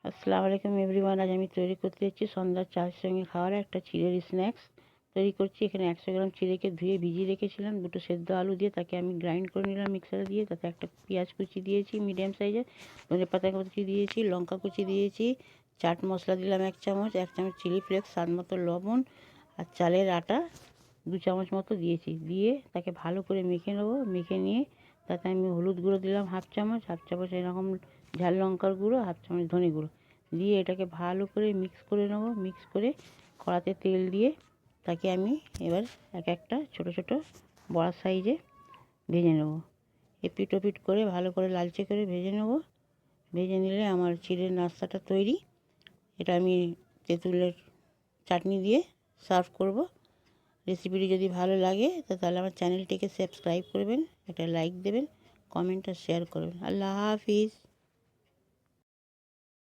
আসসালামু আলাইকুম এভরিওয়ান। আজ আমি তৈরি করতে যাচ্ছি সন্ধ্যার চায়ের সঙ্গে খাওয়ার একটা চিড়ের স্ন্যাক্স তৈরি করছি। এখানে 100 গ্রাম চিড়েকে ধুয়ে ভিজিয়ে রেখেছিলাম। দুটো সেদ্ধ আলু দিয়ে তাকে আমি গ্রাইন্ড করে নিলাম মিক্সারে দিয়ে। তাতে একটা পেঁয়াজ কুচি দিয়েছি মিডিয়াম সাইজের, ধনেপাতা কুচি দিয়েছি, লঙ্কা কুচি দিয়েছি, চাট মশলা দিলাম 1 চামচ, 1 চামচ চিলি ফ্লেক্স, স্বাদ মতো লবণ আর চালের আটা 2 চামচ মতো দিয়েছি। দিয়ে তাকে ভালো করে মেখে নেবো। মেখে নিয়ে তাতে আমি হলুদ গুঁড়ো দিলাম 1/2 চামচ, 1/2 চামচ এরকম ঝাল লঙ্কার গুঁড়ো, 1/2 চামচ ধনে গুঁড়ো দিয়ে এটাকে ভালো করে মিক্স করে নেবো। মিক্স করে কড়াতে তেল দিয়ে তাকে আমি এবার একটা ছোট ছোট বড়া সাইজে ভেজে নেব। এপিট ওপিট করে ভালো করে লালচে করে ভেজে নেব। ভেজে নিলে আমার চিড়ের নাস্তাটা তৈরি। এটা আমি তেঁতুলের চাটনি দিয়ে সার্ভ করব। রেসিপিটি যদি ভালো লাগে তাহলে আমার চ্যানেলটিকে সাবস্ক্রাইব করবেন, একটা লাইক দেবেন, কমেন্ট আর শেয়ার করবেন। আল্লাহ হাফিজ।